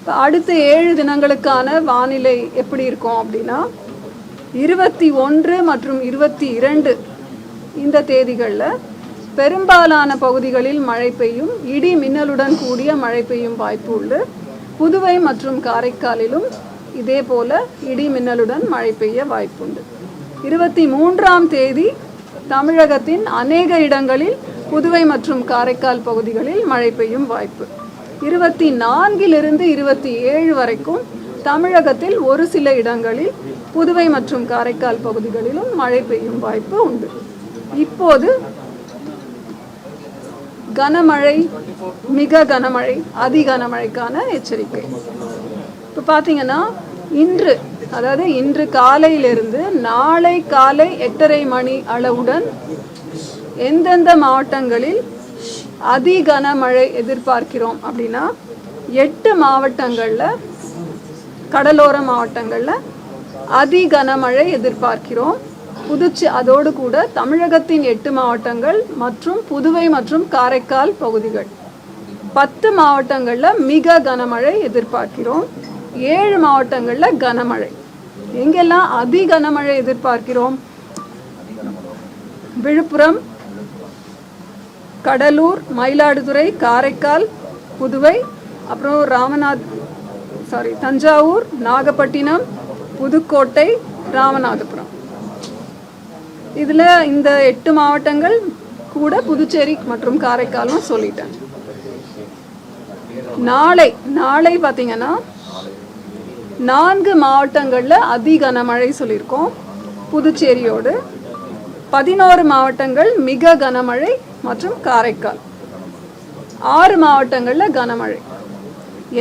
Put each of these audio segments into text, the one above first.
இப்போ அடுத்த 7 தினங்களுக்கான வானிலை எப்படி இருக்கும் அப்படின்னா 21 மற்றும் 22 இந்த தேதிகளில் பெரும்பாலான பகுதிகளில் மழை பெய்யும், இடி மின்னலுடன் கூடிய மழை பெய்யும் வாய்ப்பு உண்டு. புதுவை மற்றும் காரைக்காலிலும் இதே போல இடி மின்னலுடன் மழை பெய்ய வாய்ப்புண்டு. 23ஆம் தேதி தமிழகத்தின் அநேக இடங்களில் புதுவை மற்றும் காரைக்கால் பகுதிகளில் மழை பெய்யும் வாய்ப்பு. 24லிருந்து 27 வரைக்கும் தமிழகத்தில் ஒரு சில இடங்களில் புதுவை மற்றும் காரைக்கால் பகுதிகளிலும் மழை பெய்யும் வாய்ப்பு உண்டு. இப்போது கனமழை, மிக கனமழை, அதி கனமழைக்கான எச்சரிக்கை. இப்போ பார்த்தீங்கன்னா இன்று காலையிலிருந்து நாளை காலை 8:30 மணி அளவுடன் எந்தெந்த மாவட்டங்களில் அதி கனமழை எதிர்பார்க்கிறோம் அப்படின்னா 8 மாவட்டங்களில், கடலோர மாவட்டங்களில் அதி கனமழை எதிர்பார்க்கிறோம். அதோடு கூட தமிழகத்தின் 8 மாவட்டங்கள் மற்றும் புதுவை மற்றும் காரைக்கால் பகுதிகள் 10 மாவட்டங்களில் மிக கனமழை எதிர்பார்க்கிறோம். 7 மாவட்டங்களில் கனமழை. எங்கெல்லாம் அதி கனமழை எதிர்பார்க்கிறோம்? விழுப்புரம், கடலூர், மயிலாடுதுறை, காரைக்கால், புதுவை, அப்புறம் தஞ்சாவூர், நாகப்பட்டினம், புதுக்கோட்டை, ராமநாதபுரம். இதில் இந்த 8 மாவட்டங்கள் கூட புதுச்சேரி மற்றும் காரைக்காலும் சொல்லிட்டேன். நாளை பார்த்தீங்கன்னா 4 மாவட்டங்களில் அதி கனமழை சொல்லியிருக்கோம் புதுச்சேரியோடு. 11 மாவட்டங்கள் மிக கனமழை மற்றும் காரைக்கால். 6 மாவட்டங்களில் கனமழை.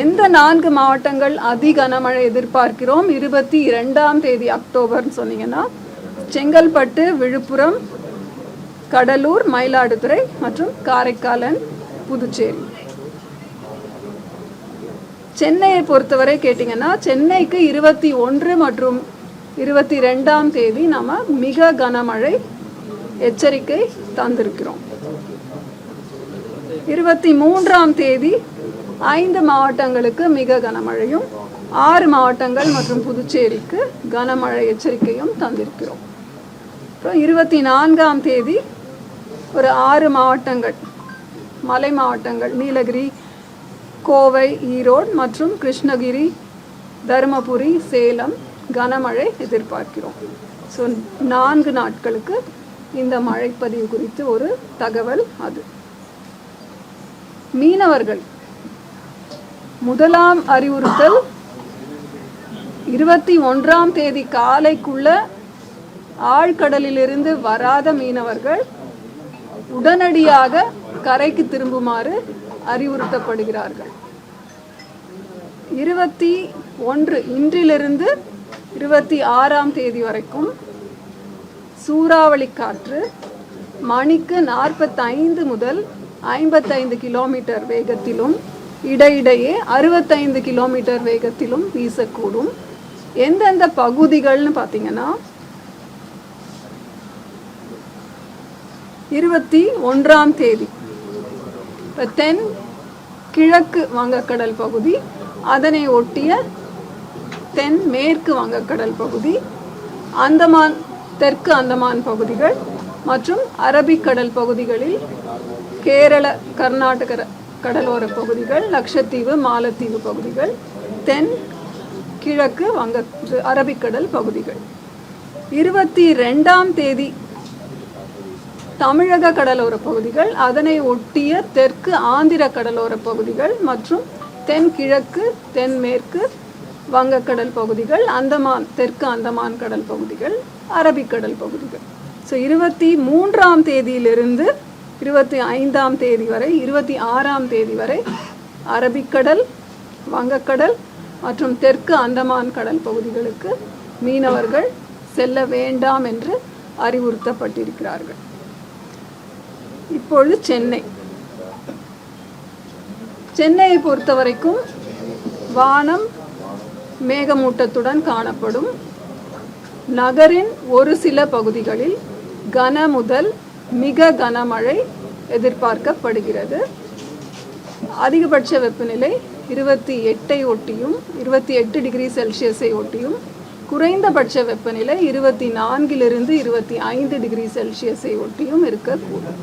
எந்த 4 மாவட்டங்கள் அதி கனமழை எதிர்பார்க்கிறோம் 22ஆம் தேதி அக்டோபர்னு சொன்னீங்கன்னா செங்கல்பட்டு, விழுப்புரம், கடலூர், மயிலாடுதுறை மற்றும் காரைக்கால், புதுச்சேரி. சென்னையை பொறுத்தவரை கேட்டிங்கன்னா சென்னைக்கு 21 மற்றும் 22ஆம் தேதி நம்ம மிக கனமழை எச்சரிக்கை தந்திருக்கிறோம். 23ஆம் தேதி 5 மாவட்டங்களுக்கு மிக கனமழையும் 6 மாவட்டங்கள் மற்றும் புதுச்சேரிக்கு கனமழை எச்சரிக்கையும் தந்திருக்கிறோம். அப்புறம் 24ஆம் தேதி ஒரு 6 மாவட்டங்கள், மலை மாவட்டங்கள், நீலகிரி, கோவை, ஈரோடு மற்றும் கிருஷ்ணகிரி, தருமபுரி, சேலம் கனமழை எதிர்பார்க்கிறோம். ஸோ 4 நாட்களுக்கு இந்த மழைப்பதிவு குறித்து ஒரு தகவல். அது மீனவர்கள் முதலாம் அறிவுறுத்தல் 21ஆம் தேதி காலைக்குள்ள ஆழ்கடலிலிருந்து வராத மீனவர்கள் உடனடியாக கரைக்கு திரும்புமாறு அறிவுறுத்தப்படுகிறார்கள். 21 இன்றிலிருந்து 26ஆம் தேதி வரைக்கும் சூறாவளி காற்று மணிக்கு 45 முதல் 55 கிலோமீட்டர் வேகத்திலும் இடையிடையே 65 கிலோமீட்டர் வேகத்திலும் வீசக்கூடும். எந்தெந்த பகுதிகள்னு பார்த்தீங்கன்னா 21ஆம் தேதி தென் கிழக்கு வங்கக்கடல் பகுதி, அதனை ஒட்டிய தென் மேற்கு வங்கக்கடல் பகுதி, அந்தமான், தெற்கு அந்தமான் பகுதிகள் மற்றும் அரபிக்கடல் பகுதிகளில் கேரள, கர்நாடக கடலோர பகுதிகள், லட்சத்தீவு, மாலத்தீவு பகுதிகள், தென் கிழக்கு அரபிக்கடல் பகுதிகள். 22ஆம் தேதி தமிழக கடலோர பகுதிகள், அதனை ஒட்டிய தெற்கு ஆந்திர கடலோர பகுதிகள் மற்றும் தென்கிழக்கு, தென்மேற்கு வங்கக்கடல் பகுதிகள், அந்தமான், தெற்கு அந்தமான் கடல் பகுதிகள், அரபிக்கடல் பகுதிகள். ஸோ 23ஆம் தேதியிலிருந்து 25ஆம் தேதி வரை, 26ஆம் தேதி வரை அரபிக்கடல், வங்கக்கடல் மற்றும் தெற்கு அந்தமான் கடல் பகுதிகளுக்கு மீனவர்கள் செல்ல வேண்டாம் என்று அறிவுறுத்தப்பட்டிருக்கிறார்கள். இப்பொழுது சென்னையை பொறுத்த வரைக்கும் வானம் மேகமூட்டத்துடன் காணப்படும். நகரின் ஒரு சில பகுதிகளில் கன முதல் மிக கனமழை எதிர்பார்க்கப்படுகிறது. அதிகபட்ச வெப்பநிலை 28 ஒட்டியும் 28 டிகிரி செல்சியஸை ஒட்டியும், குறைந்தபட்ச வெப்பநிலை 24 லிருந்து 25 டிகிரி செல்சியஸை ஒட்டியும் இருக்கக்கூடும்.